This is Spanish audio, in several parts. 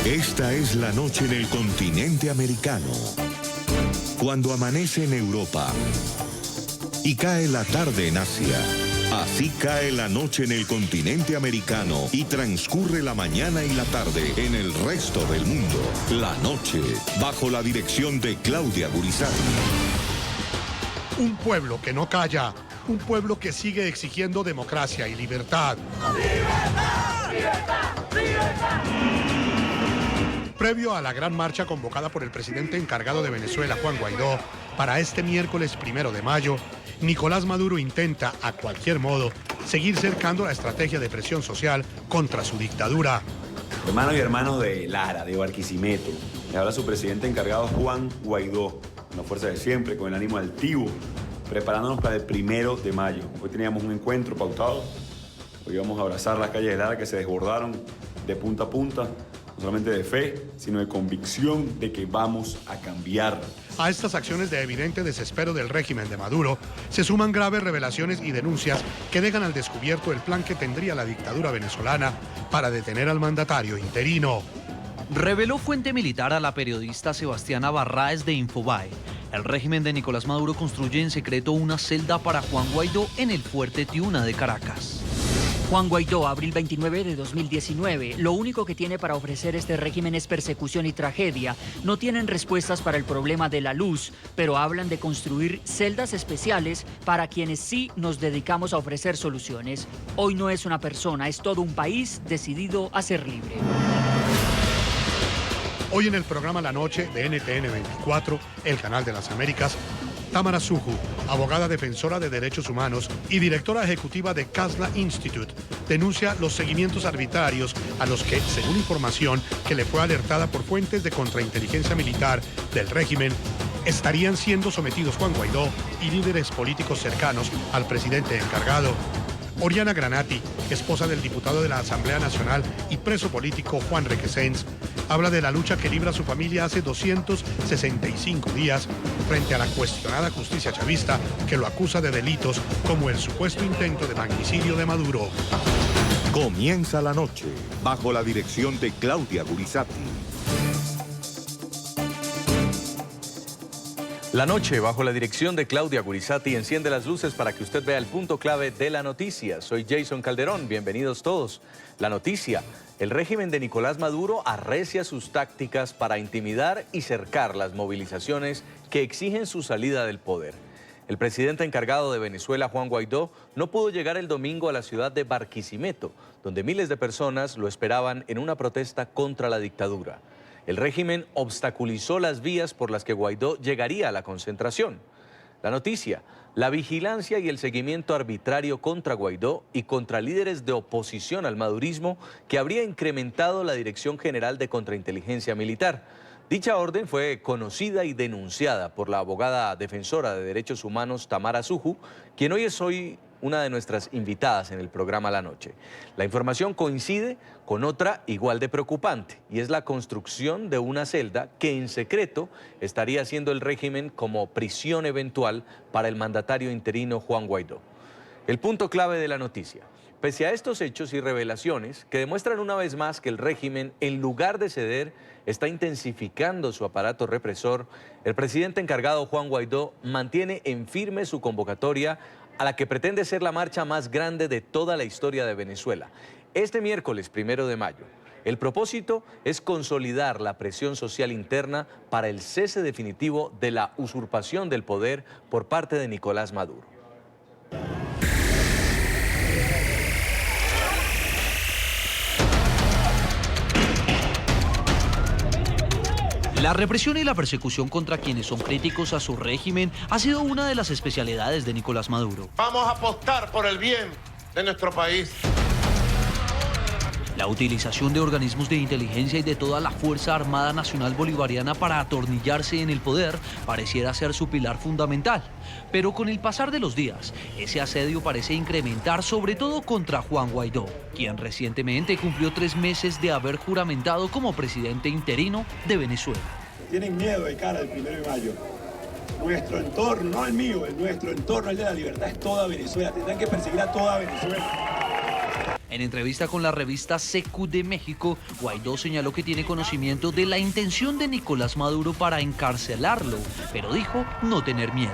Esta es la noche en el continente americano. Cuando amanece en Europa y cae la tarde en Asia. Así cae la noche en el continente americano y transcurre la mañana y la tarde en el resto del mundo. La noche, bajo la dirección de Claudia Gurizati. Un pueblo que no calla, un pueblo que sigue exigiendo democracia y libertad. ¡Libertad! ¡Libertad! ¡Libertad! Previo a la gran marcha convocada por el presidente encargado de Venezuela, Juan Guaidó, para este miércoles 1 de mayo, Nicolás Maduro intenta, a cualquier modo, seguir cercando la estrategia de presión social contra su dictadura. Hermanos y hermanos de Lara, de Barquisimeto, le habla su presidente encargado Juan Guaidó, con la fuerza de siempre, con el ánimo altivo, preparándonos para el 1 de mayo. Hoy teníamos un encuentro pautado, hoy vamos a abrazar las calles de Lara que se desbordaron de punta a punta, no solamente de fe, sino de convicción de que vamos a cambiar. A estas acciones de evidente desespero del régimen de Maduro se suman graves revelaciones y denuncias que dejan al descubierto el plan que tendría la dictadura venezolana para detener al mandatario interino. Reveló fuente militar a la periodista Sebastiana Barraez de Infobae. El régimen de Nicolás Maduro construye en secreto una celda para Juan Guaidó en el Fuerte Tiuna de Caracas. Juan Guaidó, abril 29 de 2019. Lo único que tiene para ofrecer este régimen es persecución y tragedia. No tienen respuestas para el problema de la luz, pero hablan de construir celdas especiales para quienes sí nos dedicamos a ofrecer soluciones. Hoy no es una persona, es todo un país decidido a ser libre. Hoy en el programa La Noche de NTN 24, el canal de las Américas, Tamara Suju, abogada defensora de derechos humanos y directora ejecutiva de Kasla Institute, denuncia los seguimientos arbitrarios a los que, según información que le fue alertada por fuentes de contrainteligencia militar del régimen, estarían siendo sometidos Juan Guaidó y líderes políticos cercanos al presidente encargado. Oriana Granati, esposa del diputado de la Asamblea Nacional y preso político Juan Requesens, habla de la lucha que libra su familia hace 265 días frente a la cuestionada justicia chavista que lo acusa de delitos como el supuesto intento de magnicidio de Maduro. Comienza la noche, bajo la dirección de Claudia Gurizati. La noche, bajo la dirección de Claudia Gurizati, enciende las luces para que usted vea el punto clave de la noticia. Soy Jason Calderón, bienvenidos todos. La noticia, el régimen de Nicolás Maduro arrecia sus tácticas para intimidar y cercar las movilizaciones que exigen su salida del poder. El presidente encargado de Venezuela, Juan Guaidó, no pudo llegar el domingo a la ciudad de Barquisimeto, donde miles de personas lo esperaban en una protesta contra la dictadura. El régimen obstaculizó las vías por las que Guaidó llegaría a la concentración. La noticia, la vigilancia y el seguimiento arbitrario contra Guaidó y contra líderes de oposición al madurismo que habría incrementado la Dirección General de Contrainteligencia Militar. Dicha orden fue conocida y denunciada por la abogada defensora de derechos humanos Tamara Suju, quien hoy es una de nuestras invitadas en el programa La Noche. La información coincide con otra igual de preocupante, y es la construcción de una celda que en secreto estaría haciendo el régimen como prisión eventual para el mandatario interino Juan Guaidó. El punto clave de la noticia. Pese a estos hechos y revelaciones que demuestran una vez más que el régimen, en lugar de ceder, está intensificando su aparato represor, el presidente encargado Juan Guaidó mantiene en firme su convocatoria a la que pretende ser la marcha más grande de toda la historia de Venezuela. Este miércoles 1 de mayo, el propósito es consolidar la presión social interna para el cese definitivo de la usurpación del poder por parte de Nicolás Maduro. La represión y la persecución contra quienes son críticos a su régimen ha sido una de las especialidades de Nicolás Maduro. Vamos a apostar por el bien de nuestro país. La utilización de organismos de inteligencia y de toda la Fuerza Armada Nacional Bolivariana para atornillarse en el poder pareciera ser su pilar fundamental. Pero con el pasar de los días, ese asedio parece incrementar, sobre todo contra Juan Guaidó, quien recientemente cumplió 3 meses de haber juramentado como presidente interino de Venezuela. Tienen miedo de cara al 1 de mayo. Nuestro entorno, no el mío, nuestro entorno, el de la libertad, es toda Venezuela. Tendrán que perseguir a toda Venezuela. En entrevista con la revista CQ de México, Guaidó señaló que tiene conocimiento de la intención de Nicolás Maduro para encarcelarlo, pero dijo no tener miedo.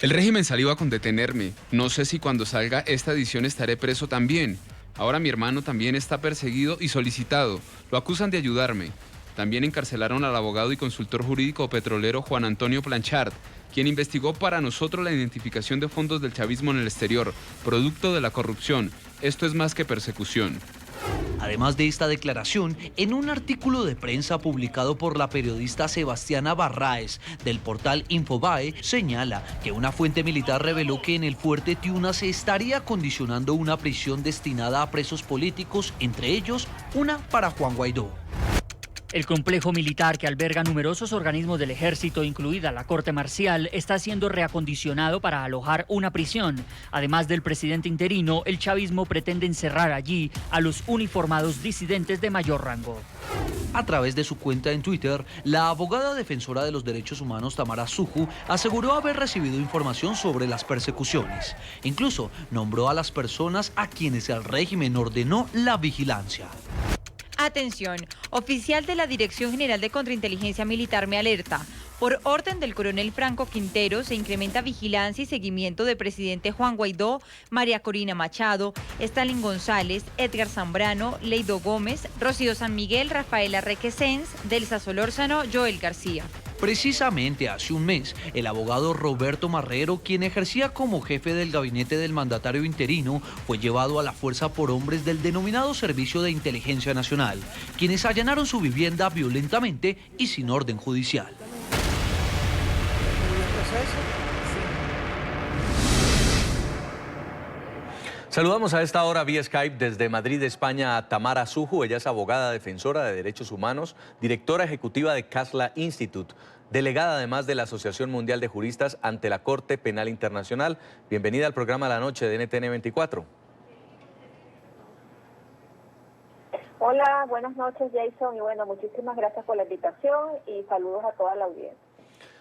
El régimen salió con detenerme. No sé si cuando salga esta edición estaré preso también. Ahora mi hermano también está perseguido y solicitado. Lo acusan de ayudarme. También encarcelaron al abogado y consultor jurídico petrolero Juan Antonio Planchard, quien investigó para nosotros la identificación de fondos del chavismo en el exterior, producto de la corrupción. Esto es más que persecución. Además de esta declaración, en un artículo de prensa publicado por la periodista Sebastiana Barraez del portal Infobae, señala que una fuente militar reveló que en el fuerte Tiuna se estaría condicionando una prisión destinada a presos políticos, entre ellos una para Juan Guaidó. El complejo militar, que alberga numerosos organismos del ejército, incluida la Corte Marcial, está siendo reacondicionado para alojar una prisión. Además del presidente interino, el chavismo pretende encerrar allí a los uniformados disidentes de mayor rango. A través de su cuenta en Twitter, la abogada defensora de los derechos humanos Tamara Suju aseguró haber recibido información sobre las persecuciones. Incluso nombró a las personas a quienes el régimen ordenó la vigilancia. Atención, oficial de la Dirección General de Contrainteligencia Militar me alerta. Por orden del coronel Franco Quintero, se incrementa vigilancia y seguimiento de presidente Juan Guaidó, María Corina Machado, Stalin González, Edgar Zambrano, Leido Gómez, Rocío San Miguel, Rafaela Requesens, Delsa Solórzano, Joel García. Precisamente hace un mes, el abogado Roberto Marrero, quien ejercía como jefe del gabinete del mandatario interino, fue llevado a la fuerza por hombres del denominado Servicio de Inteligencia Nacional, quienes allanaron su vivienda violentamente y sin orden judicial. Saludamos a esta hora vía Skype desde Madrid, España, a Tamara Suju. Ella es abogada defensora de derechos humanos, directora ejecutiva de Casla Institute, delegada además de la Asociación Mundial de Juristas ante la Corte Penal Internacional. Bienvenida al programa La Noche de NTN 24. Hola, buenas noches, Jason, y bueno, muchísimas gracias por la invitación y saludos a toda la audiencia.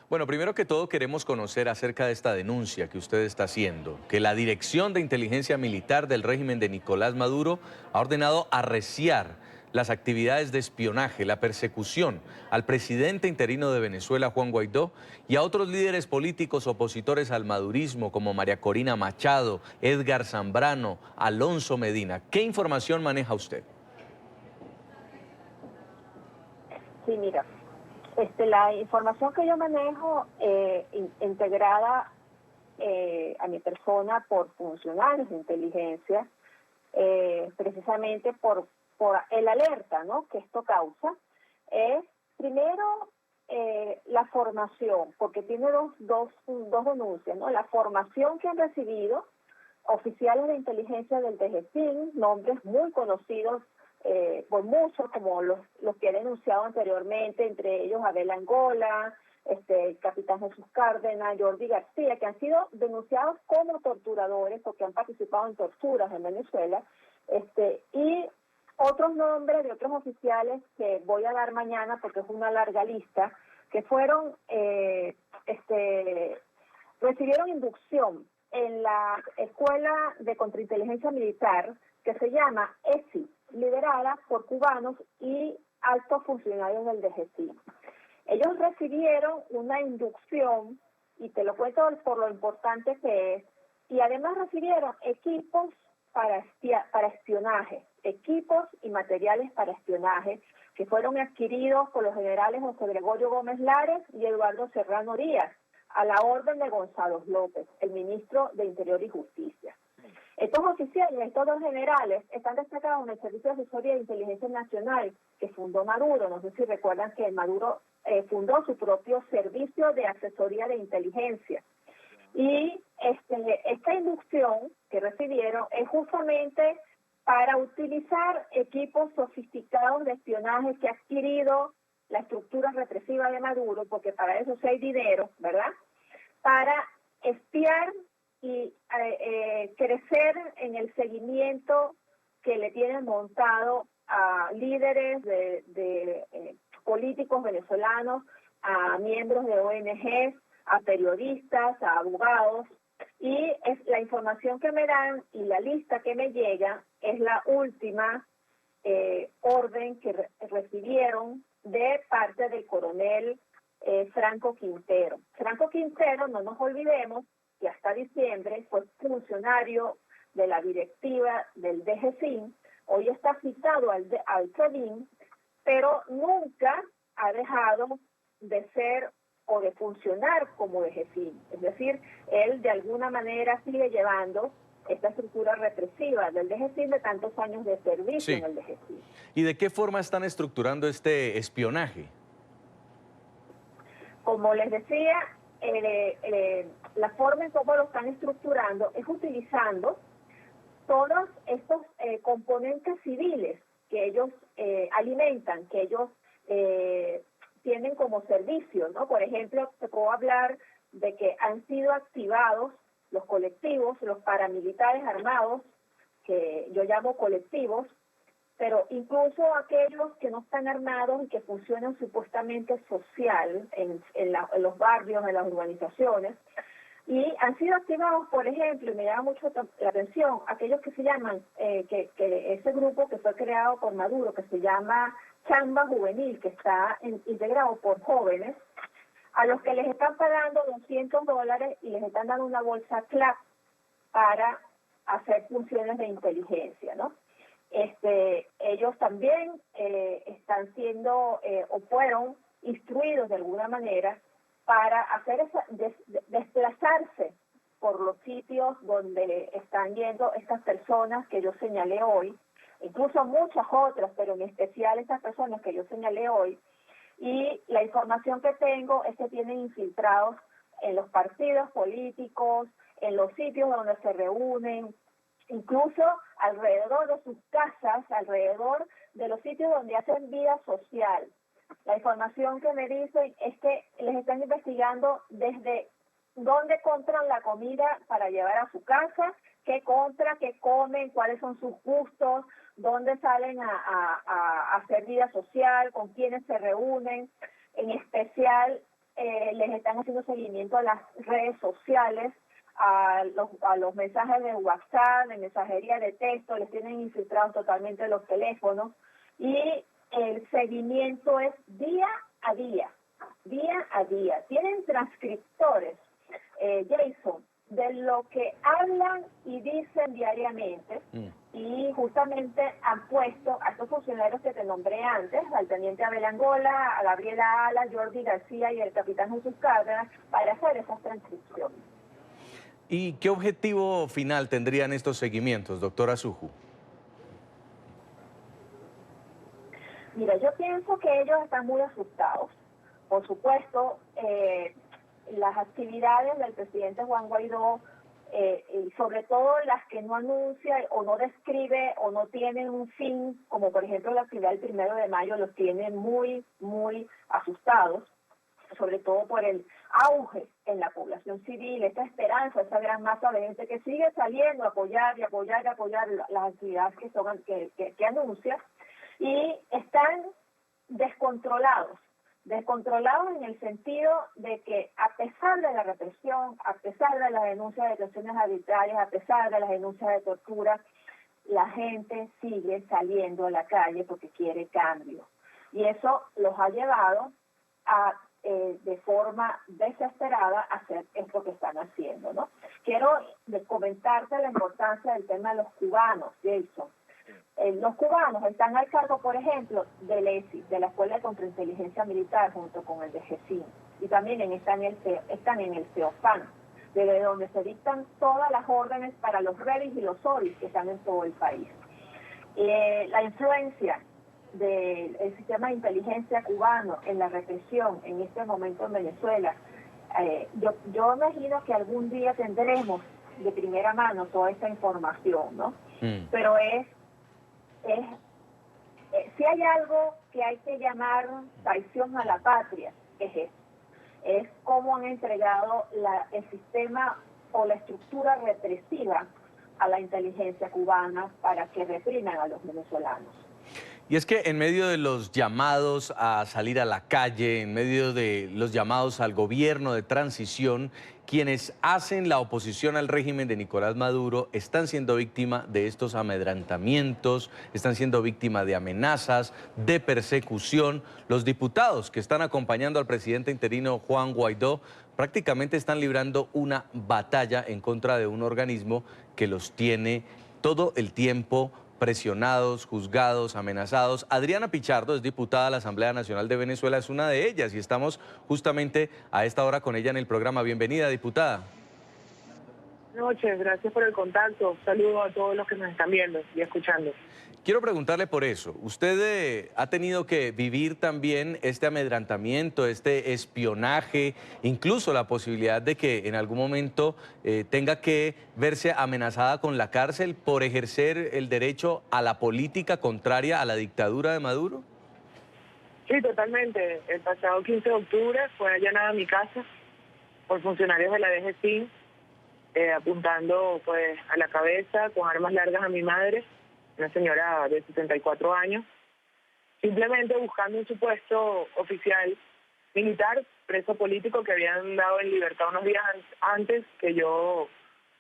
Bueno, primero que todo queremos conocer acerca de esta denuncia que usted está haciendo, que la Dirección de Inteligencia Militar del régimen de Nicolás Maduro ha ordenado arreciar las actividades de espionaje, la persecución al presidente interino de Venezuela, Juan Guaidó, y a otros líderes políticos opositores al madurismo como María Corina Machado, Edgar Zambrano, Alonso Medina. ¿Qué información maneja usted? Sí, mira. La información que yo manejo integrada a mi persona por funcionarios de inteligencia, precisamente por el alerta, ¿no?, que esto causa, es primero la formación, porque tiene dos denuncias, ¿no? La formación que han recibido oficiales de inteligencia del DGCIN, nombres muy conocidos por muchos, como los que he denunciado anteriormente, entre ellos Abel Angola, el capitán Jesús Cárdenas, Jordi García, que han sido denunciados como torturadores porque han participado en torturas en Venezuela, y otros nombres de otros oficiales que voy a dar mañana porque es una larga lista, que fueron, recibieron inducción en la Escuela de Contrainteligencia Militar que se llama ESI, liderada por cubanos y altos funcionarios del DGCIN. Ellos recibieron una inducción, y te lo cuento por lo importante que es, y además recibieron equipos para espionaje, equipos y materiales para espionaje que fueron adquiridos por los generales José Gregorio Gómez Lares y Eduardo Serrano Díaz, a la orden de Gonzalo López, el ministro de Interior y Justicia. Estos oficiales, estos dos generales, están destacados en el Servicio de Asesoría de Inteligencia Nacional que fundó Maduro. No sé si recuerdan que Maduro fundó su propio Servicio de Asesoría de Inteligencia. Y esta inducción que recibieron es justamente para utilizar equipos sofisticados de espionaje que ha adquirido la estructura represiva de Maduro, porque para eso sí hay dinero, ¿verdad?, para espiar y crecer en el seguimiento que le tienen montado a líderes de políticos venezolanos, a miembros de ONGs, a periodistas, a abogados, Y la información que me dan y la lista que me llega es la última orden que recibieron de parte del coronel Franco Quintero. Franco Quintero, no nos olvidemos que hasta diciembre fue funcionario de la directiva del DGCIN, hoy está citado al CEDIN, pero nunca ha dejado de ser o de funcionar como DGCIN. Es decir, él de alguna manera sigue llevando esta estructura represiva del DGCIN de tantos años de servicio en el DGCIN. ¿Y de qué forma están estructurando este espionaje? Como les decía, la forma en cómo lo están estructurando es utilizando todos estos componentes civiles que ellos alimentan, que ellos tienen como servicio, ¿no? Por ejemplo, te puedo hablar de que han sido activados los colectivos, los paramilitares armados, que yo llamo colectivos, pero incluso aquellos que no están armados y que funcionan supuestamente social en los barrios, en las urbanizaciones, y han sido activados, por ejemplo, y me llama mucho la atención, aquellos que se llaman, que ese grupo que fue creado por Maduro, que se llama Chamba Juvenil, que está integrado por jóvenes, a los que les están pagando $200 y les están dando una bolsa CLAP para hacer funciones de inteligencia, ¿no? Ellos también están siendo o fueron instruidos de alguna manera para hacer desplazarse por los sitios donde están yendo estas personas que yo señalé hoy, incluso muchas otras, pero en especial estas personas que yo señalé hoy. Y la información que tengo es que tienen infiltrados en los partidos políticos, en los sitios donde se reúnen, incluso alrededor de sus casas, alrededor de los sitios donde hacen vida social. La información que me dicen es que les están investigando desde dónde compran la comida para llevar a su casa, qué compran, qué comen, cuáles son sus gustos, dónde salen a hacer vida social, con quiénes se reúnen. En especial, les están haciendo seguimiento a las redes sociales, a los mensajes de WhatsApp, de mensajería de texto, les tienen infiltrados totalmente los teléfonos, y el seguimiento es día a día, día a día. Tienen transcriptores, Jason, de lo que hablan y dicen diariamente, y justamente han puesto a estos funcionarios que te nombré antes, al teniente Abel Angola, a Gabriela Ala, Jordi García y el capitán Jesús Cárdenas, para hacer esas transcripciones. ¿Y qué objetivo final tendrían estos seguimientos, doctora Suju? Mira, yo pienso que ellos están muy asustados. Por supuesto, las actividades del presidente Juan Guaidó, y sobre todo las que no anuncia o no describe o no tienen un fin, como por ejemplo la actividad del 1 de mayo, los tienen muy, muy asustados, sobre todo por el auge en la población civil, esta esperanza, esa gran masa de gente que sigue saliendo a apoyar y apoyar y apoyar las actividades que anuncia, y están descontrolados en el sentido de que a pesar de la represión, a pesar de las denuncias de detenciones arbitrarias, a pesar de las denuncias de tortura, la gente sigue saliendo a la calle porque quiere cambio. Y eso los ha llevado a, de forma desesperada, a hacer esto que están haciendo, ¿no? Quiero comentarte la importancia del tema de los cubanos, Jason. Los cubanos están al cargo, por ejemplo, del ESI, de la Escuela de Contrainteligencia Militar, junto con el DGCIN, y también están en el CEOFAN, desde donde se dictan todas las órdenes para los REDIS y los ORIS que están en todo el país. La influencia del sistema de inteligencia cubano en la represión en este momento en Venezuela, yo imagino que algún día tendremos de primera mano toda esta información, ¿no? Pero si hay algo que hay que llamar traición a la patria, es cómo han entregado el sistema o la estructura represiva a la inteligencia cubana para que repriman a los venezolanos. Y es que en medio de los llamados a salir a la calle, en medio de los llamados al gobierno de transición, quienes hacen la oposición al régimen de Nicolás Maduro están siendo víctimas de estos amedrentamientos, están siendo víctimas de amenazas, de persecución. Los diputados que están acompañando al presidente interino Juan Guaidó prácticamente están librando una batalla en contra de un organismo que los tiene todo el tiempo presionados, juzgados, amenazados. Adriana Pichardo es diputada de la Asamblea Nacional de Venezuela, es una de ellas y estamos justamente a esta hora con ella en el programa. Bienvenida, diputada. Buenas noches, gracias por el contacto. Saludos a todos los que nos están viendo y escuchando. Quiero preguntarle por eso. Usted ha tenido que vivir también este amedrentamiento, este espionaje, incluso la posibilidad de que en algún momento tenga que verse amenazada con la cárcel por ejercer el derecho a la política contraria a la dictadura de Maduro. Sí, totalmente. El pasado 15 de octubre fue allanada mi casa por funcionarios de la DGCIN, apuntando pues a la cabeza con armas largas a mi madre, una señora de 64 años, simplemente buscando un supuesto oficial militar, preso político, que habían dado en libertad unos días antes, que yo,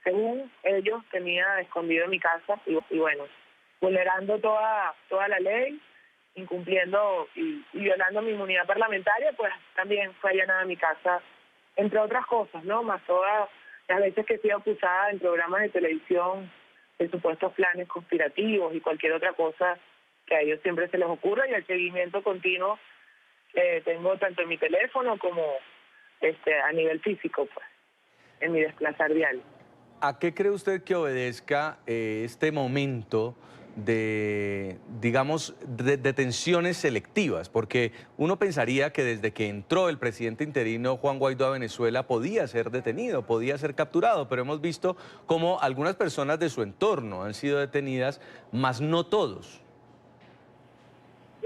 según ellos, tenía escondido en mi casa, y bueno, vulnerando toda la ley, incumpliendo y violando mi inmunidad parlamentaria, pues también fue allanada mi casa, entre otras cosas, ¿no? Más todas las veces que he sido acusada en programas de televisión de supuestos planes conspirativos y cualquier otra cosa que a ellos siempre se les ocurra, y el seguimiento continuo tengo tanto en mi teléfono como a nivel físico, pues, en mi desplazar diario. ¿A qué cree usted que obedezca este momento de, digamos, de detenciones selectivas? Porque uno pensaría que desde que entró el presidente interino Juan Guaidó a Venezuela podía ser detenido, podía ser capturado, pero hemos visto cómo algunas personas de su entorno han sido detenidas, mas no todos.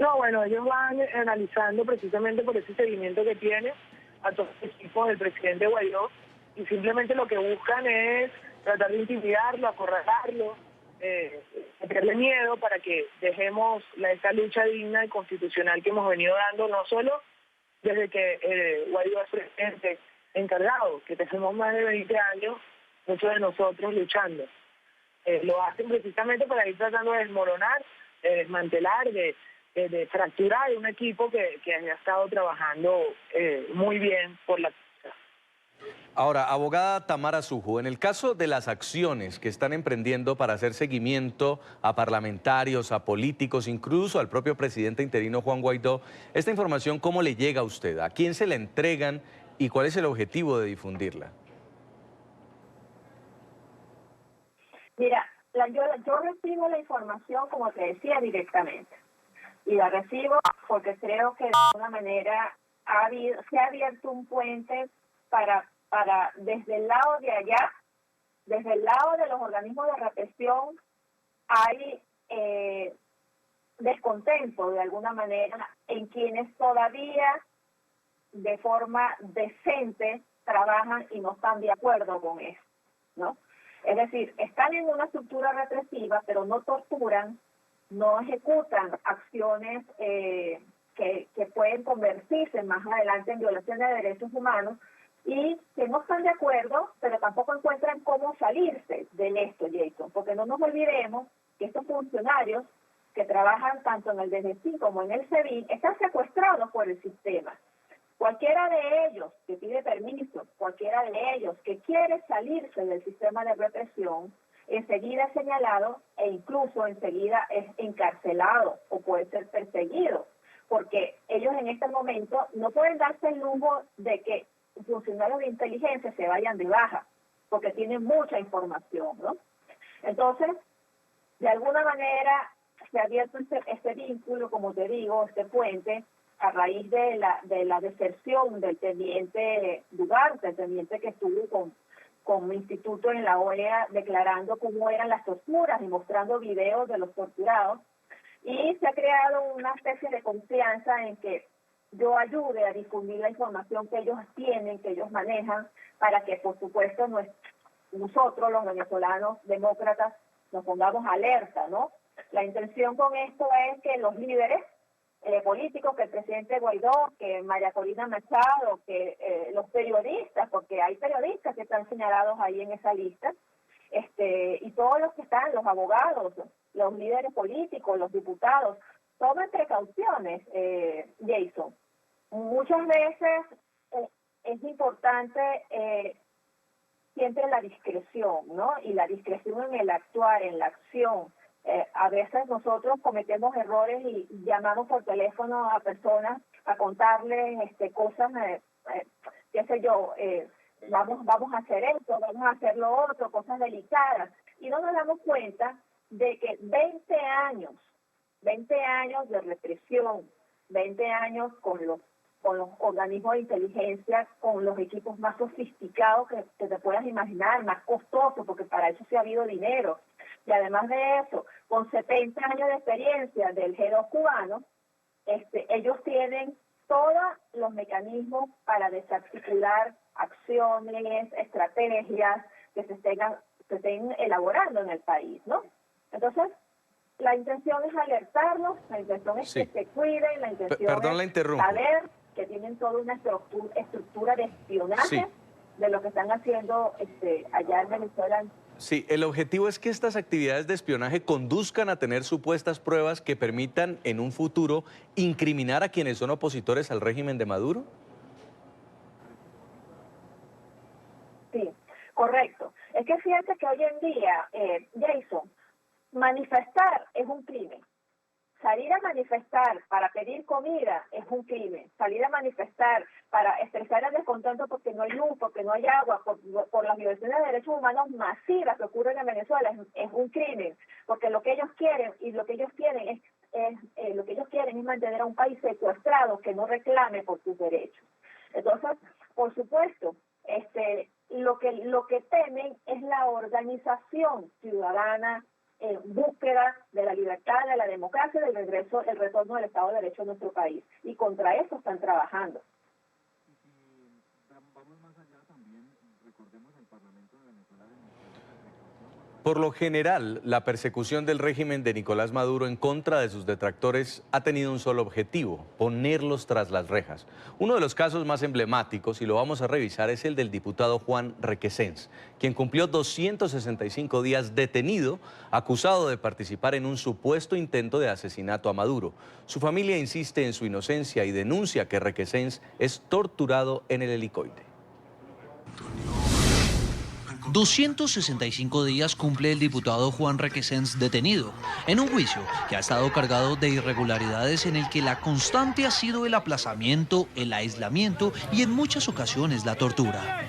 No, bueno, ellos van analizando precisamente por ese seguimiento que tiene a todos los equipos del presidente Guaidó, y simplemente lo que buscan es tratar de intimidarlo, acorralarlo, meterle miedo para que dejemos esta lucha digna y constitucional que hemos venido dando, no solo desde que Guaidó es presidente encargado, que tenemos más de 20 años, muchos de nosotros luchando. Lo hacen precisamente para ir tratando de desmoronar, de desmantelar, de fracturar un equipo que ha estado trabajando muy bien por la... Ahora, abogada Tamara Suju, en el caso de las acciones que están emprendiendo para hacer seguimiento a parlamentarios, a políticos, incluso al propio presidente interino Juan Guaidó, ¿esta información cómo le llega a usted? ¿A quién se la entregan y cuál es el objetivo de difundirla? Mira, yo recibo la información, como te decía, directamente. Y la recibo porque creo que de alguna manera se ha abierto un puente para desde el lado de allá, desde el lado de los organismos de represión, hay descontento de alguna manera en quienes todavía de forma decente trabajan y no están de acuerdo con eso, ¿no? Es decir, están en una estructura represiva, pero no torturan, no ejecutan acciones que pueden convertirse más adelante en violaciones de derechos humanos, y que no están de acuerdo, pero tampoco encuentran cómo salirse de esto, Jason, porque no nos olvidemos que estos funcionarios que trabajan tanto en el DGCIN como en el SEBIN están secuestrados por el sistema. Cualquiera de ellos que pide permiso, cualquiera de ellos que quiere salirse del sistema de represión, enseguida es señalado e incluso enseguida es encarcelado o puede ser perseguido, porque ellos en este momento no pueden darse el lujo de que funcionarios de inteligencia se vayan de baja, porque tienen mucha información, ¿no? Entonces, de alguna manera se ha abierto este vínculo, como te digo, este puente, a raíz de la deserción del teniente Dugarte, el teniente que estuvo con un instituto en la OEA declarando cómo eran las torturas y mostrando videos de los torturados, y se ha creado una especie de confianza en que yo ayude a difundir la información que ellos tienen, que ellos manejan, para que, por supuesto, nosotros, los venezolanos demócratas, nos pongamos alerta, ¿no? La intención con esto es que los líderes políticos, que el presidente Guaidó, que María Corina Machado, que los periodistas, porque hay periodistas que están señalados ahí en esa lista, y todos los que están, los abogados, los líderes políticos, los diputados, tomen precauciones, Jason. Muchas veces es importante siempre la discreción, ¿no? Y la discreción en el actuar, en la acción. A veces nosotros cometemos errores y llamamos por teléfono a personas a contarles cosas, qué sé yo, vamos a hacer esto, vamos a hacer lo otro, cosas delicadas. Y no nos damos cuenta de que 20 años de represión, 20 años con los organismos de inteligencia, con los equipos más sofisticados que te puedas imaginar, más costosos, porque para eso sí ha habido dinero. Y además de eso, con 70 años de experiencia del G2 cubano, ellos tienen todos los mecanismos para desarticular acciones, estrategias que se estén elaborando en el país, ¿no? Entonces, la intención es alertarlos, la intención es que se cuiden, la intención es saber que tienen toda una estructura de espionaje de lo que están haciendo allá en Venezuela. Sí, el objetivo es que estas actividades de espionaje conduzcan a tener supuestas pruebas que permitan en un futuro incriminar a quienes son opositores al régimen de Maduro. Sí, correcto. Es que fíjate que hoy en día, Jason, manifestar es un crimen. Salir a manifestar para pedir comida es un crimen. Salir a manifestar para expresar el descontento porque no hay luz, porque no hay agua, por las violaciones de derechos humanos masivas que ocurren en Venezuela es un crimen. Porque lo que ellos quieren y lo que ellos tienen es mantener a un país secuestrado que no reclame por sus derechos. Entonces, por supuesto, lo que temen es la organización ciudadana en búsqueda de la libertad, de la democracia, del retorno del Estado de Derecho a nuestro país. Y contra eso están trabajando. Vamos más allá también, recordemos el Parlamento de Venezuela. Por lo general, la persecución del régimen de Nicolás Maduro en contra de sus detractores ha tenido un solo objetivo: ponerlos tras las rejas. Uno de los casos más emblemáticos, y lo vamos a revisar, es el del diputado Juan Requesens, quien cumplió 265 días detenido, acusado de participar en un supuesto intento de asesinato a Maduro. Su familia insiste en su inocencia y denuncia que Requesens es torturado en el helicoide. 265 días cumple el diputado Juan Requesens detenido en un juicio que ha estado cargado de irregularidades, en el que la constante ha sido el aplazamiento, el aislamiento y en muchas ocasiones la tortura.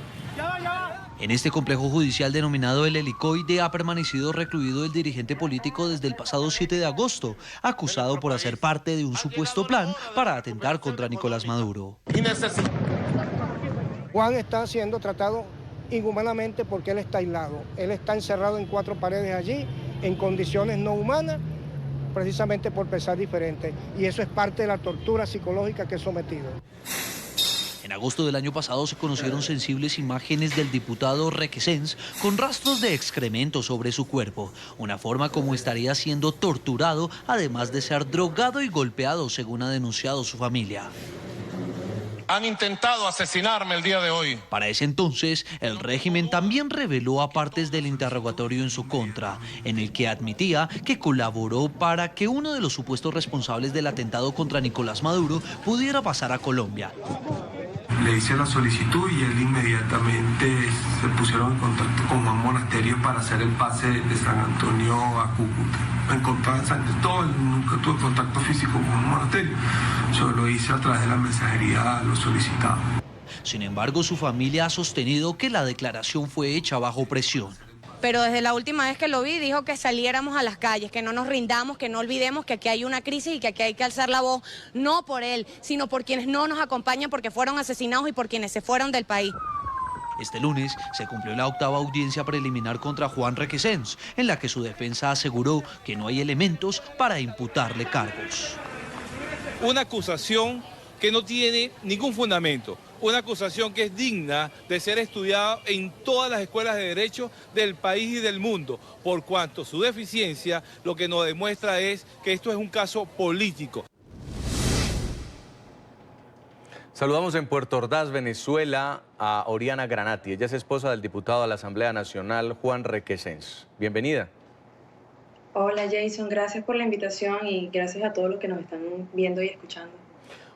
En este complejo judicial denominado el helicoide ha permanecido recluido el dirigente político desde el pasado 7 de agosto, acusado por hacer parte de un supuesto plan para atentar contra Nicolás Maduro. Juan está siendo tratado inhumanamente porque él está aislado. Él está encerrado en 4 paredes allí, en condiciones no humanas, precisamente por pensar diferente. Y eso es parte de la tortura psicológica que es sometido. En agosto del año pasado se conocieron sensibles imágenes del diputado Requesens con rastros de excremento sobre su cuerpo, una forma como estaría siendo torturado, además de ser drogado y golpeado, según ha denunciado su familia. Han intentado asesinarme el día de hoy. Para ese entonces, el régimen también reveló a partes del interrogatorio en su contra, en el que admitía que colaboró para que uno de los supuestos responsables del atentado contra Nicolás Maduro pudiera pasar a Colombia. Le hice la solicitud y él inmediatamente se pusieron en contacto con Juan Monasterio para hacer el pase de San Antonio a Cúcuta. Encontraba en San Cristóbal, nunca tuve contacto físico con Juan Monasterio, solo lo hice a través de la mensajería, lo solicitaba. Sin embargo, su familia ha sostenido que la declaración fue hecha bajo presión. Pero desde la última vez que lo vi, dijo que saliéramos a las calles, que no nos rindamos, que no olvidemos que aquí hay una crisis y que aquí hay que alzar la voz, no por él, sino por quienes no nos acompañan porque fueron asesinados y por quienes se fueron del país. Este lunes se cumplió la 8ª audiencia preliminar contra Juan Requesens, en la que su defensa aseguró que no hay elementos para imputarle cargos. Una acusación que no tiene ningún fundamento. una acusación que es digna de ser estudiada en todas las escuelas de derecho del país y del mundo, por cuanto su deficiencia lo que nos demuestra es que esto es un caso político. Saludamos en Puerto Ordaz, Venezuela, a Oriana Granati. Ella es esposa del diputado a la Asamblea Nacional, Juan Requesens. Bienvenida. Hola Jason, gracias por la invitación y gracias a todos los que nos están viendo y escuchando.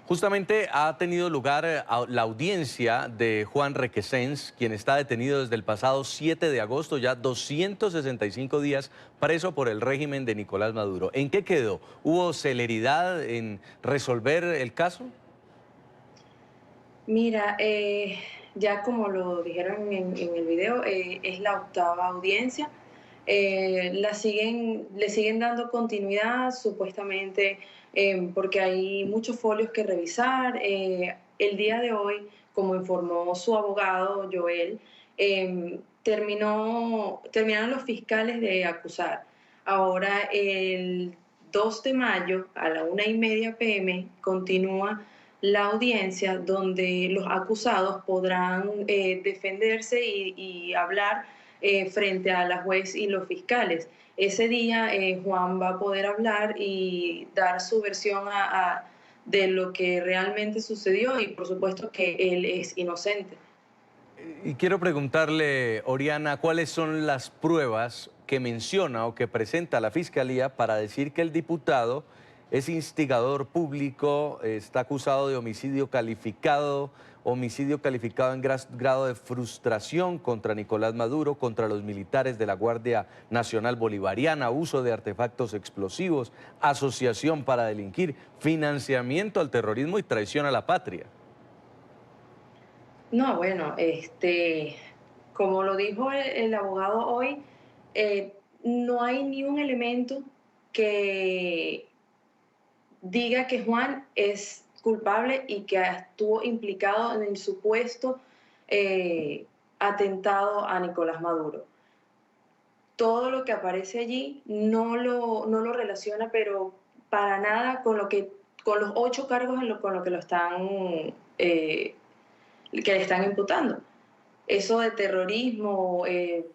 Justamente ha tenido lugar la audiencia de Juan Requesens, quien está detenido desde el pasado 7 de agosto, ya 265 días preso por el régimen de Nicolás Maduro. ¿En qué quedó? ¿Hubo celeridad en resolver el caso? Mira, ya como lo dijeron en el video, es la 8ª audiencia. Le siguen dando continuidad, supuestamente, porque hay muchos folios que revisar. El día de hoy, como informó su abogado, Joel, terminaron los fiscales de acusar. Ahora, el 2 de mayo, a la 1:30 p.m., continúa la audiencia donde los acusados podrán defenderse y hablar frente a la juez y los fiscales. Ese día Juan va a poder hablar y dar su versión de lo que realmente sucedió y por supuesto que él es inocente. Y quiero preguntarle, Oriana, ¿cuáles son las pruebas que menciona o que presenta la Fiscalía para decir que el diputado es instigador público, está acusado de homicidio calificado en grado de frustración contra Nicolás Maduro, contra los militares de la Guardia Nacional Bolivariana, uso de artefactos explosivos, asociación para delinquir, financiamiento al terrorismo y traición a la patria? No, bueno, como lo dijo el abogado hoy, no hay ni un elemento que diga que Juan es culpable y que estuvo implicado en el supuesto atentado a Nicolás Maduro. Todo lo que aparece allí no lo relaciona, pero para nada con los 8 cargos con lo que que le están imputando. Eso de terrorismo,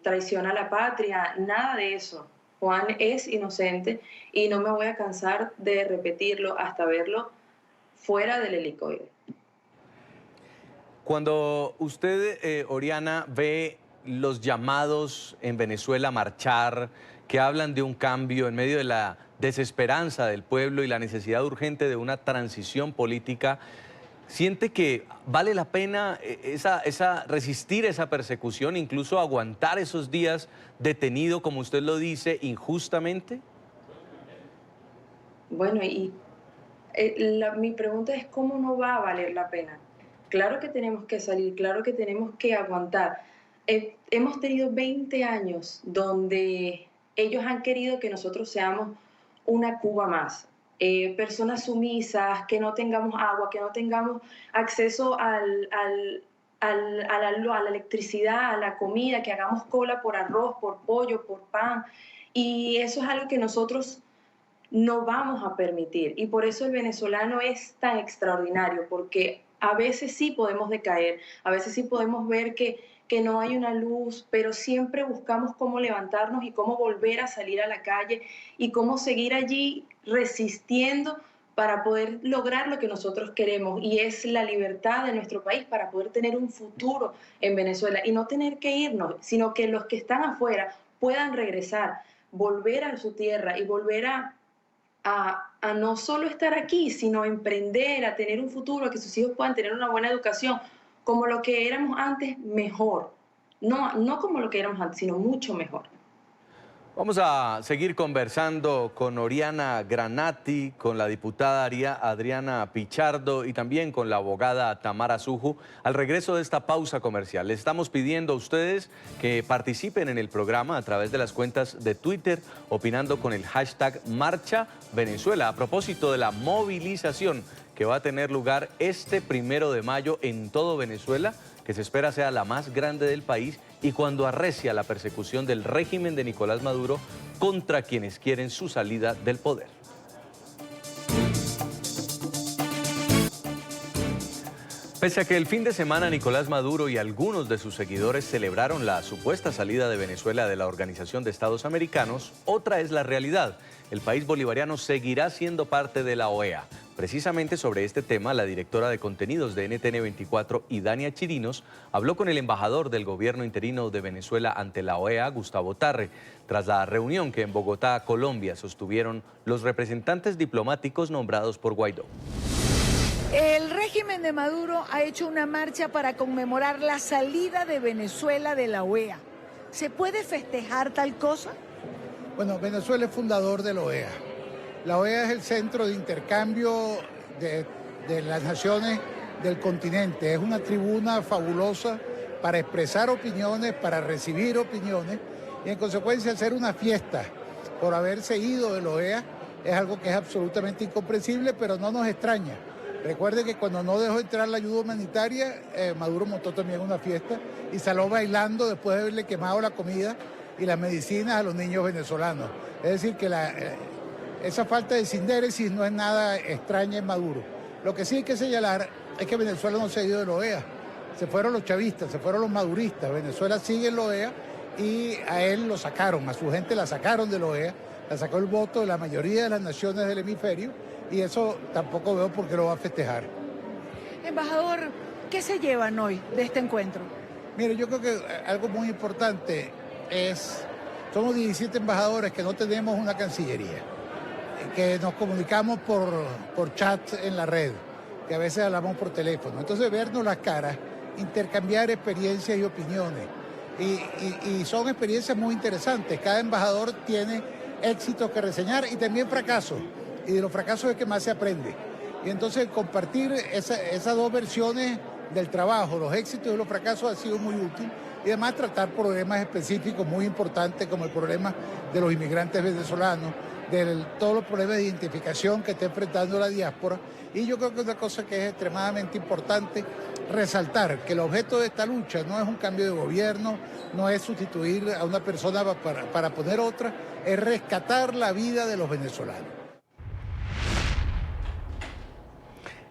traición a la patria, nada de eso. Juan es inocente y no me voy a cansar de repetirlo hasta verlo fuera del helicoide. Cuando usted, Oriana, ve los llamados en Venezuela a marchar, que hablan de un cambio en medio de la desesperanza del pueblo y la necesidad urgente de una transición política, ¿siente que vale la pena resistir esa persecución, incluso aguantar esos días detenido, como usted lo dice, injustamente? Bueno, mi pregunta es ¿cómo no va a valer la pena? Claro que tenemos que salir, claro que tenemos que aguantar. Hemos tenido 20 años donde ellos han querido que nosotros seamos una Cuba más. Personas sumisas, que no tengamos agua, que no tengamos acceso a la electricidad, a la comida, que hagamos cola por arroz, por pollo, por pan. Y eso es algo que nosotros no vamos a permitir. Y por eso el venezolano es tan extraordinario, porque a veces sí podemos decaer, a veces sí podemos ver que no hay una luz, pero siempre buscamos cómo levantarnos y cómo volver a salir a la calle y cómo seguir allí resistiendo para poder lograr lo que nosotros queremos, y es la libertad de nuestro país para poder tener un futuro en Venezuela y no tener que irnos, sino que los que están afuera puedan regresar, volver a su tierra y volver a no solo estar aquí, sino emprender, a tener un futuro, que sus hijos puedan tener una buena educación, como lo que éramos antes, mejor. No como lo que éramos antes, sino mucho mejor. Vamos a seguir conversando con Oriana Granati, con la diputada Adriana Pichardo y también con la abogada Tamara Suju al regreso de esta pausa comercial. Les estamos pidiendo a ustedes que participen en el programa a través de las cuentas de Twitter, opinando con el hashtag Marcha Venezuela, a propósito de la movilización que va a tener lugar este 1 de mayo en todo Venezuela, que se espera sea la más grande del país, y cuando arrecia la persecución del régimen de Nicolás Maduro contra quienes quieren su salida del poder. Pese a que el fin de semana Nicolás Maduro y algunos de sus seguidores celebraron la supuesta salida de Venezuela de la Organización de Estados Americanos, otra es la realidad. El país bolivariano seguirá siendo parte de la OEA. Precisamente sobre este tema, la directora de contenidos de NTN 24, Idania Chirinos, habló con el embajador del gobierno interino de Venezuela ante la OEA, Gustavo Tarre, tras la reunión que en Bogotá, Colombia, sostuvieron los representantes diplomáticos nombrados por Guaidó. El régimen de Maduro ha hecho una marcha para conmemorar la salida de Venezuela de la OEA. ¿Se puede festejar tal cosa? Bueno, Venezuela es fundador de la OEA. La OEA es el centro de intercambio de las naciones del continente. Es una tribuna fabulosa para expresar opiniones, para recibir opiniones y en consecuencia hacer una fiesta por haberse ido de la OEA es algo que es absolutamente incomprensible, pero no nos extraña. Recuerde que cuando no dejó entrar la ayuda humanitaria, Maduro montó también una fiesta y salió bailando después de haberle quemado la comida y las medicinas a los niños venezolanos. Es decir, que esa falta de sindéresis no es nada extraña en Maduro. Lo que sí hay que señalar es que Venezuela no se ha ido de la OEA. Se fueron los chavistas, se fueron los maduristas. Venezuela sigue en la OEA y a él lo sacaron, a su gente la sacaron de la OEA, la sacó el voto de la mayoría de las naciones del hemisferio y eso tampoco veo por qué lo va a festejar. Embajador, ¿qué se llevan hoy de este encuentro? Mire, yo creo que algo muy importante somos 17 embajadores que no tenemos una cancillería, que nos comunicamos por chat en la red, que a veces hablamos por teléfono. Entonces, vernos las caras, intercambiar experiencias y opiniones. Y son experiencias muy interesantes. Cada embajador tiene éxitos que reseñar y también fracasos. Y de los fracasos es que más se aprende. Y entonces compartir esas dos versiones del trabajo, los éxitos y los fracasos, ha sido muy útil. Y además tratar problemas específicos muy importantes como el problema de los inmigrantes venezolanos, de todos los problemas de identificación que está enfrentando la diáspora. Y yo creo que una cosa que es extremadamente importante resaltar que el objeto de esta lucha no es un cambio de gobierno, no es sustituir a una persona para poner otra, es rescatar la vida de los venezolanos.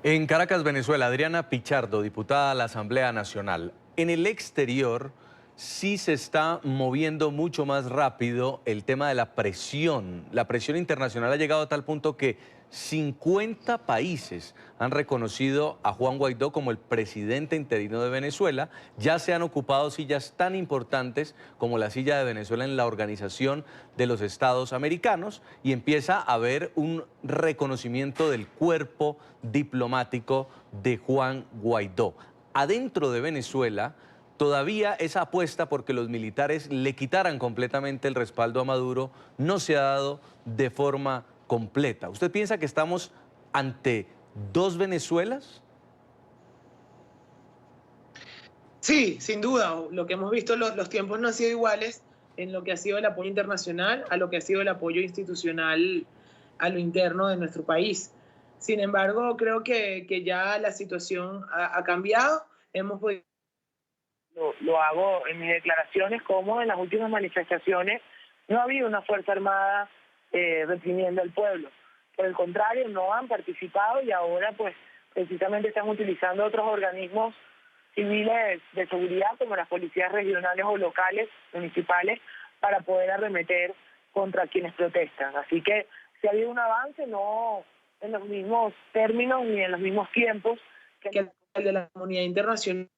En Caracas, Venezuela, Adriana Pichardo, diputada a la Asamblea Nacional. En el exterior sí se está moviendo mucho más rápido el tema de la presión. La presión internacional ha llegado a tal punto que 50 países han reconocido a Juan Guaidó como el presidente interino de Venezuela. Ya se han ocupado sillas tan importantes como la silla de Venezuela en la Organización de los Estados Americanos y empieza a haber un reconocimiento del cuerpo diplomático de Juan Guaidó. Adentro de Venezuela todavía esa apuesta porque los militares le quitaran completamente el respaldo a Maduro no se ha dado de forma completa. ¿Usted piensa que estamos ante dos Venezuelas? Sí, sin duda. Lo que hemos visto, los tiempos no han sido iguales en lo que ha sido el apoyo internacional a lo que ha sido el apoyo institucional a lo interno de nuestro país. Sin embargo, creo que ya la situación ha cambiado. Hemos podido... Lo hago en mis declaraciones como en las últimas manifestaciones. No ha habido una Fuerza Armada reprimiendo al pueblo. Por el contrario, no han participado y ahora pues precisamente están utilizando otros organismos civiles de seguridad como las policías regionales o locales, municipales, para poder arremeter contra quienes protestan. Así que si ha habido un avance, no en los mismos términos ni en los mismos tiempos que el de la comunidad internacional.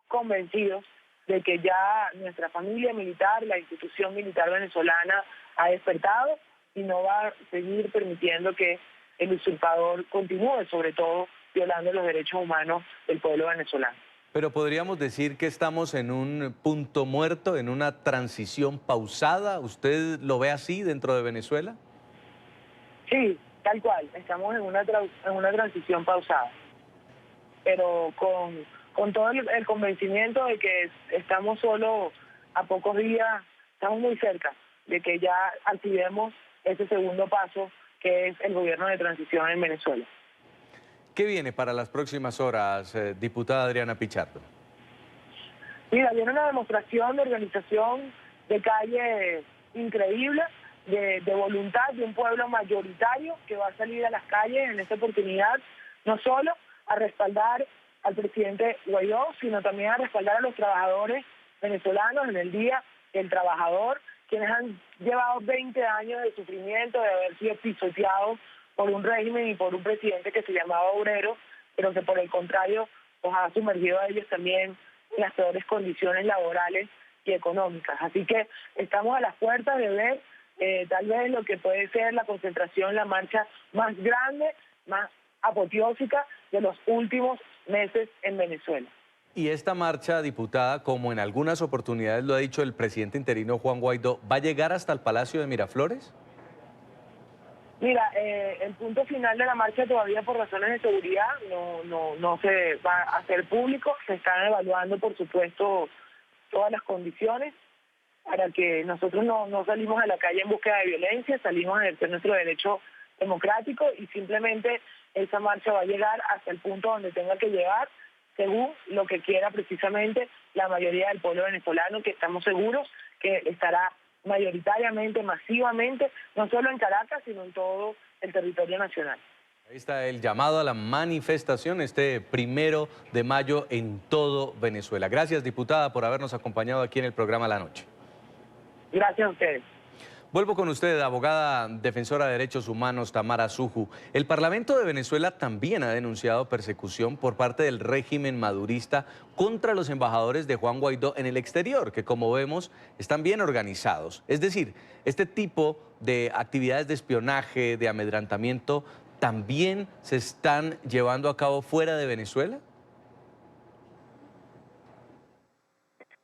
Convencidos de que ya nuestra familia militar, la institución militar venezolana ha despertado y no va a seguir permitiendo que el usurpador continúe, sobre todo violando los derechos humanos del pueblo venezolano. Pero podríamos decir que estamos en un punto muerto, en una transición pausada. ¿Usted lo ve así dentro de Venezuela? Sí, tal cual. Estamos en una transición pausada, pero con todo el convencimiento de que estamos solo a pocos días, estamos muy cerca de que ya activemos ese segundo paso que es el gobierno de transición en Venezuela. ¿Qué viene para las próximas horas, diputada Adriana Pichardo? Mira, viene una demostración de organización de calle increíble, de voluntad de un pueblo mayoritario que va a salir a las calles en esta oportunidad, no solo a respaldar al presidente Guaidó, sino también a respaldar a los trabajadores venezolanos en el Día del Trabajador, quienes han llevado 20 años de sufrimiento, de haber sido pisoteados por un régimen y por un presidente que se llamaba Obrero, pero que por el contrario los ha sumergido a ellos también en las peores condiciones laborales y económicas. Así que estamos a las puertas de ver tal vez lo que puede ser la concentración, la marcha más grande, más apoteósica de los últimos meses en Venezuela. Y esta marcha, diputada, como en algunas oportunidades lo ha dicho el presidente interino Juan Guaidó, ¿va a llegar hasta el Palacio de Miraflores? Mira, el punto final de la marcha todavía por razones de seguridad no se va a hacer público. Se están evaluando, por supuesto, todas las condiciones para que nosotros no salimos a la calle en búsqueda de violencia, salimos a ejercer nuestro derecho democrático y simplemente esa marcha va a llegar hasta el punto donde tenga que llegar, según lo que quiera precisamente la mayoría del pueblo venezolano, que estamos seguros que estará mayoritariamente, masivamente, no solo en Caracas, sino en todo el territorio nacional. Ahí está el llamado a la manifestación este 1 de mayo en todo Venezuela. Gracias, diputada, por habernos acompañado aquí en el programa La Noche. Gracias a ustedes. Vuelvo con usted, abogada defensora de derechos humanos Tamara Suju. El Parlamento de Venezuela también ha denunciado persecución por parte del régimen madurista contra los embajadores de Juan Guaidó en el exterior, que como vemos están bien organizados. Es decir, este tipo de actividades de espionaje, de amedrentamiento, ¿también se están llevando a cabo fuera de Venezuela?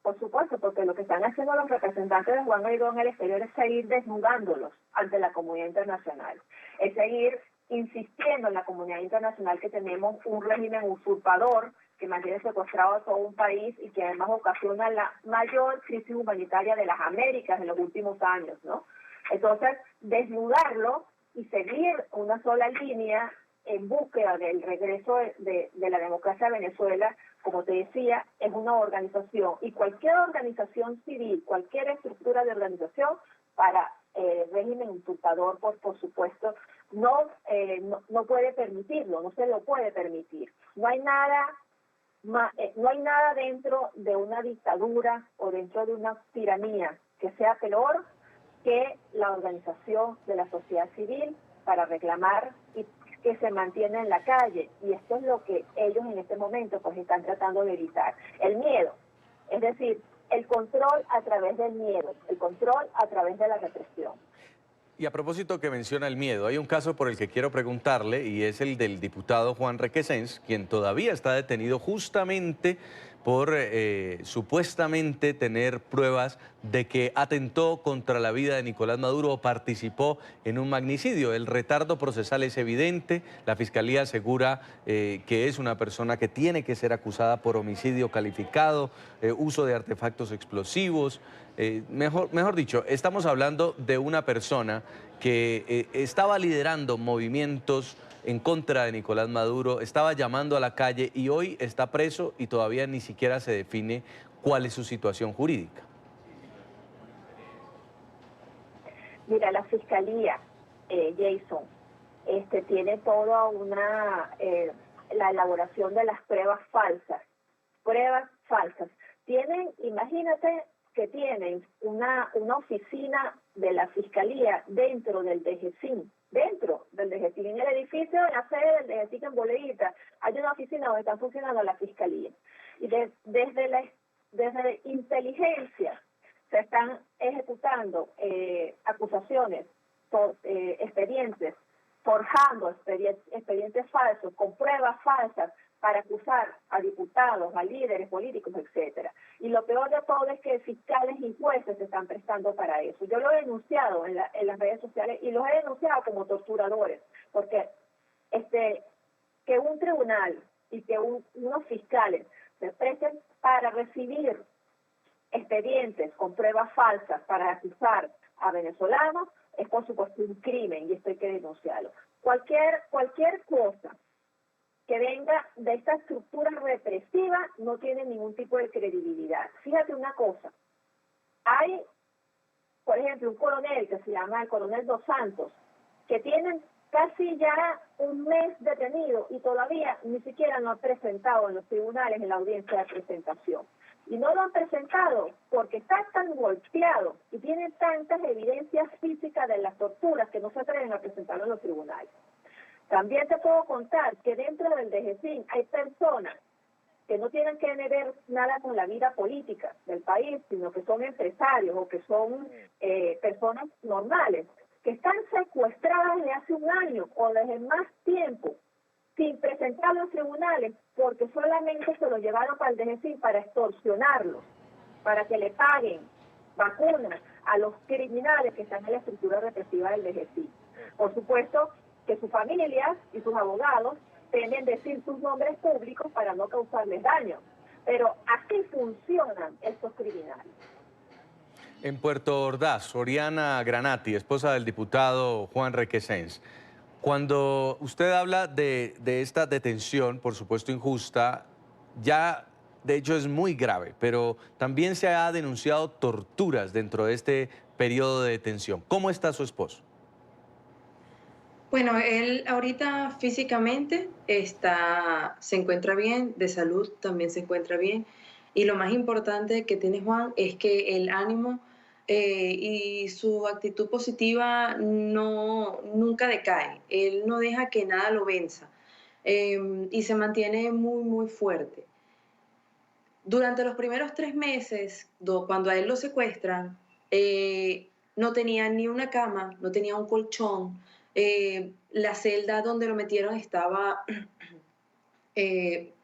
Por supuesto, porque lo que están haciendo los representantes de Juan Guaidó en el exterior es seguir desnudándolos ante la comunidad internacional, es seguir insistiendo en la comunidad internacional que tenemos un régimen usurpador que mantiene secuestrado a todo un país y que además ocasiona la mayor crisis humanitaria de las Américas en los últimos años, ¿no? Entonces, desnudarlo y seguir una sola línea en búsqueda del regreso de la democracia a Venezuela, como te decía, es una organización, y cualquier organización civil, cualquier estructura de organización para el régimen usurpador, por supuesto, no puede permitirlo, no se lo puede permitir. No hay nada dentro de una dictadura o dentro de una tiranía que sea peor que la organización de la sociedad civil para reclamar y que se mantiene en la calle, y esto es lo que ellos en este momento pues están tratando de evitar. El miedo, es decir, el control a través del miedo, el control a través de la represión. Y a propósito que menciona el miedo, hay un caso por el que quiero preguntarle y es el del diputado Juan Requesens, quien todavía está detenido justamente por supuestamente tener pruebas de que atentó contra la vida de Nicolás Maduro o participó en un magnicidio. El retardo procesal es evidente, la Fiscalía asegura que es una persona que tiene que ser acusada por homicidio calificado, uso de artefactos explosivos. Mejor dicho, estamos hablando de una persona que estaba liderando movimientos en contra de Nicolás Maduro, estaba llamando a la calle y hoy está preso y todavía ni siquiera se define cuál es su situación jurídica. Mira, la Fiscalía, Jason, tiene toda la elaboración de las pruebas falsas. Tienen, imagínate que tienen una oficina de la Fiscalía dentro del DGCIN, en el edificio de la sede del DGCIN en Boleguita, hay una oficina donde está funcionando la Fiscalía. Y desde inteligencia se están ejecutando acusaciones, expedientes, forjando expedientes falsos, con pruebas falsas, para acusar a diputados, a líderes políticos, etcétera. Y lo peor de todo es que fiscales y jueces se están prestando para eso. Yo lo he denunciado en las redes sociales y los he denunciado como torturadores, porque que un tribunal y que unos fiscales se presten para recibir expedientes con pruebas falsas para acusar a venezolanos es por supuesto un crimen y esto hay que denunciarlo. Cualquier cosa que venga de esta estructura represiva no tiene ningún tipo de credibilidad. Fíjate una cosa, hay, por ejemplo, un coronel que se llama el coronel Dos Santos, que tienen casi ya un mes detenido y todavía ni siquiera lo han presentado en los tribunales en la audiencia de presentación. Y no lo han presentado porque está tan golpeado y tiene tantas evidencias físicas de las torturas que no se atreven a presentarlo en los tribunales. También te puedo contar que dentro del DGCIN hay personas que no tienen que ver nada con la vida política del país, sino que son empresarios o que son personas normales, que están secuestradas desde hace un año o desde más tiempo, sin presentar a los tribunales, porque solamente se lo llevaron para el DGCIN para extorsionarlos, para que le paguen vacunas a los criminales que están en la estructura represiva del DGCIN. Por supuesto que sus familias y sus abogados temen decir sus nombres públicos para no causarles daño, pero así funcionan estos criminales. En Puerto Ordaz, Oriana Granati, esposa del diputado Juan Requesens. Cuando usted habla de esta detención, por supuesto injusta, ya de hecho es muy grave, pero también se ha denunciado torturas dentro de este periodo de detención. ¿Cómo está su esposo? Bueno, él ahorita físicamente se encuentra bien, de salud también se encuentra bien. Y lo más importante que tiene Juan es que el ánimo y su actitud positiva nunca decae. Él no deja que nada lo venza y se mantiene muy, muy fuerte. Durante los primeros 3 meses, cuando a él lo secuestran, no tenía ni una cama, no tenía un colchón. La celda donde lo metieron estaba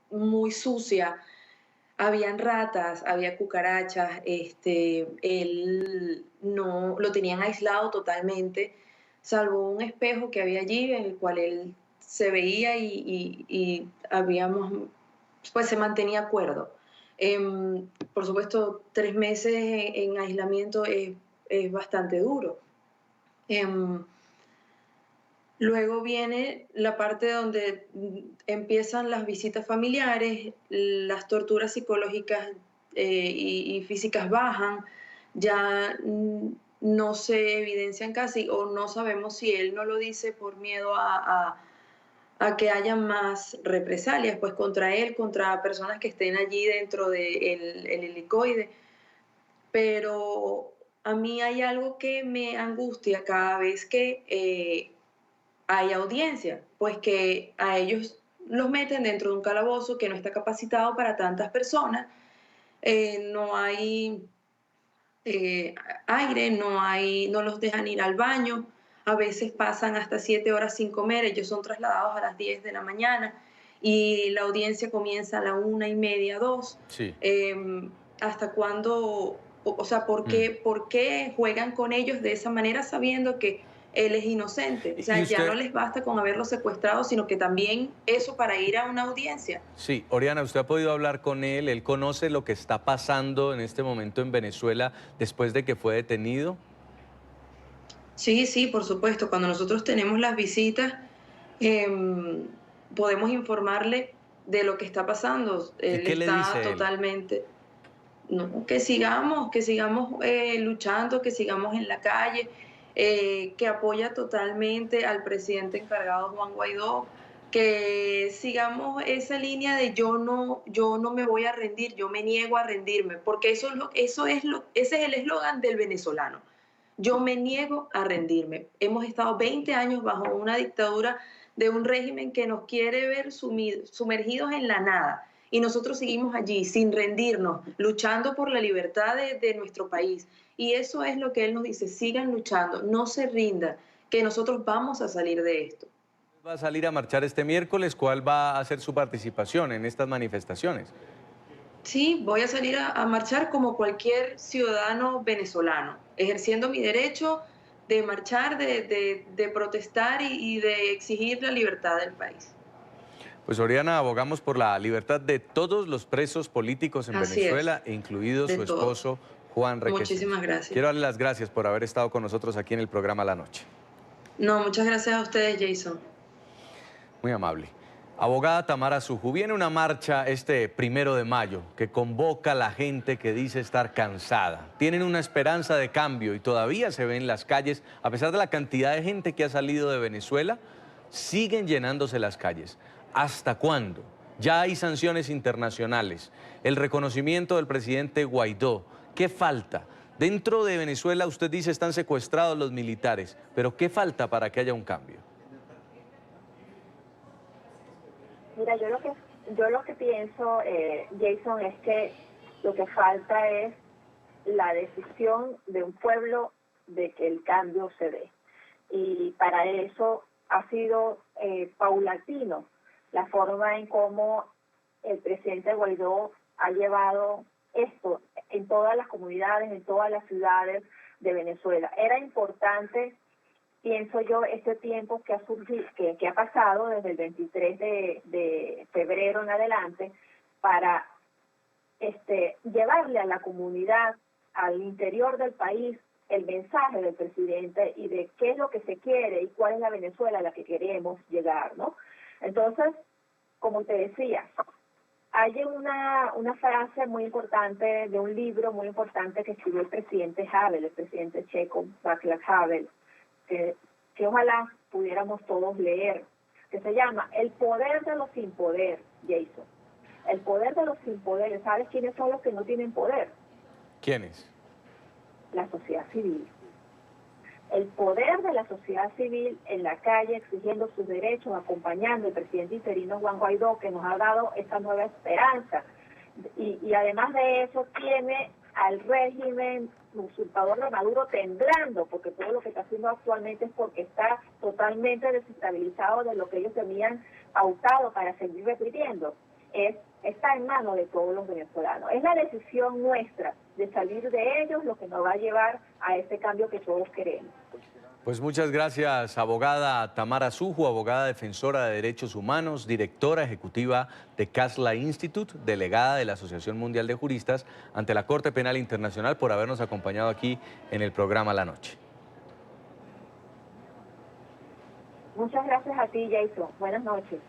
muy sucia, habían ratas, había cucarachas, él no lo tenían aislado totalmente, salvo un espejo que había allí en el cual él se veía y pues se mantenía cuerdo. Por supuesto, 3 meses en aislamiento es bastante duro. Luego viene la parte donde empiezan las visitas familiares, las torturas psicológicas y físicas bajan, ya no se evidencian casi o no sabemos si él no lo dice por miedo a que haya más represalias pues contra él, contra personas que estén allí dentro del helicoide. Pero a mí hay algo que me angustia cada vez que hay audiencia, pues que a ellos los meten dentro de un calabozo que no está capacitado para tantas personas, no hay aire, no los dejan ir al baño, a veces pasan hasta 7 horas sin comer, ellos son trasladados a las 10 de la mañana y la audiencia comienza a la 1:30, 2. Sí. ¿Hasta cuándo? O sea, ¿por qué juegan con ellos de esa manera sabiendo que él es inocente? O sea, ya no les basta con haberlo secuestrado, sino que también eso para ir a una audiencia. Sí, Oriana, ¿usted ha podido hablar con él? ¿Él conoce lo que está pasando en este momento en Venezuela después de que fue detenido? Sí, por supuesto. Cuando nosotros tenemos las visitas, podemos informarle de lo que está pasando. Él ¿Qué le dice él? Totalmente... No, que sigamos luchando, que sigamos en la calle, que apoya totalmente al presidente encargado Juan Guaidó, que sigamos esa línea de yo no me voy a rendir, yo me niego a rendirme, porque ese es el eslogan del venezolano. Yo me niego a rendirme. Hemos estado 20 años bajo una dictadura de un régimen que nos quiere ver sumergidos en la nada. Y nosotros seguimos allí sin rendirnos, luchando por la libertad de nuestro país. Y eso es lo que él nos dice, sigan luchando, no se rindan, que nosotros vamos a salir de esto. ¿Va a salir a marchar este miércoles? ¿Cuál va a ser su participación en estas manifestaciones? Sí, voy a salir a marchar como cualquier ciudadano venezolano, ejerciendo mi derecho de marchar, de protestar y de exigir la libertad del país. Pues Oriana, abogamos por la libertad de todos los presos políticos en Venezuela, incluido su esposo Juan Requesens. Muchísimas gracias. Quiero darle las gracias por haber estado con nosotros aquí en el programa La Noche. No, muchas gracias a ustedes, Jason. Muy amable. Abogada Tamara Suju, viene una marcha este 1 de mayo que convoca a la gente que dice estar cansada. Tienen una esperanza de cambio y todavía se ve en las calles, a pesar de la cantidad de gente que ha salido de Venezuela, siguen llenándose las calles. ¿Hasta cuándo? Ya hay sanciones internacionales, el reconocimiento del presidente Guaidó. ¿Qué falta? Dentro de Venezuela usted dice están secuestrados los militares, pero ¿qué falta para que haya un cambio? Mira, yo lo que pienso, Jason, es que lo que falta es la decisión de un pueblo de que el cambio se dé. Y para eso ha sido paulatino la forma en cómo el presidente Guaidó ha llevado esto en todas las comunidades, en todas las ciudades de Venezuela. Era importante, pienso yo, este tiempo que ha surgido, que ha pasado desde el 23 de febrero en adelante, para llevarle a la comunidad, al interior del país, el mensaje del presidente y de qué es lo que se quiere y cuál es la Venezuela a la que queremos llegar, ¿no? Entonces, como te decía, hay una frase muy importante de un libro muy importante que escribió el presidente Havel, el presidente checo Václav Havel, que ojalá pudiéramos todos leer, que se llama El poder de los sin poder, Jason. El poder de los sin poder. ¿Sabes quiénes son los que no tienen poder? ¿Quiénes? La sociedad civil. El poder de la sociedad civil en la calle exigiendo sus derechos, acompañando al presidente interino Juan Guaidó, que nos ha dado esta nueva esperanza. Y además de eso tiene al régimen usurpador de Maduro temblando, porque todo lo que está haciendo actualmente es porque está totalmente desestabilizado de lo que ellos tenían pautado para seguir repitiendo. Está en manos de todos los venezolanos. Es la decisión nuestra de salir de ellos lo que nos va a llevar a ese cambio que todos queremos. Pues muchas gracias, abogada Tamara Suju, abogada defensora de derechos humanos, directora ejecutiva de Casla Institute, delegada de la Asociación Mundial de Juristas ante la Corte Penal Internacional, por habernos acompañado aquí en el programa La Noche. Muchas gracias a ti, Jason. Buenas noches.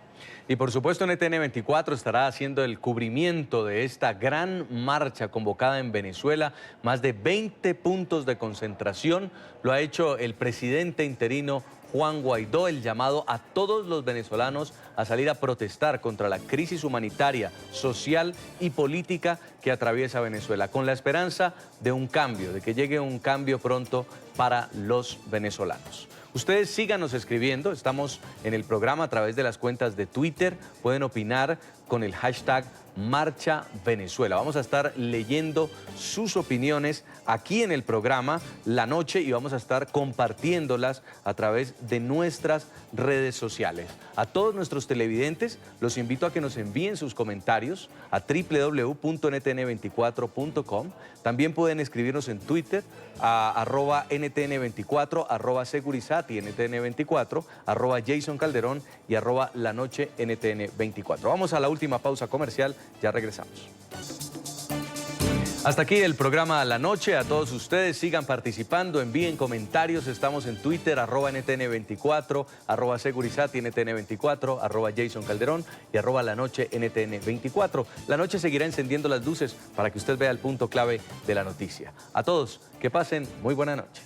Y por supuesto NTN 24 estará haciendo el cubrimiento de esta gran marcha convocada en Venezuela. Más de 20 puntos de concentración lo ha hecho el presidente interino Juan Guaidó, el llamado a todos los venezolanos a salir a protestar contra la crisis humanitaria, social y política que atraviesa Venezuela, con la esperanza de un cambio, de que llegue un cambio pronto para los venezolanos. Ustedes síganos escribiendo, estamos en el programa a través de las cuentas de Twitter, pueden opinar con el hashtag Marcha Venezuela. Vamos a estar leyendo sus opiniones aquí en el programa La Noche y vamos a estar compartiéndolas a través de nuestras redes sociales. A todos nuestros televidentes los invito a que nos envíen sus comentarios a www.ntn24.com. También pueden escribirnos en Twitter a @NTN24, @Segurizati NTN24, @Jason Calderón y @La Noche NTN24. Vamos a la última pausa comercial, ya regresamos. Hasta aquí el programa La Noche. A todos ustedes sigan participando, envíen comentarios. Estamos en Twitter, @NTN24, @Segurizati NTN24, @Jason Calderón y @La Noche NTN24. La Noche seguirá encendiendo las luces para que usted vea el punto clave de la noticia. A todos, que pasen muy buena noche.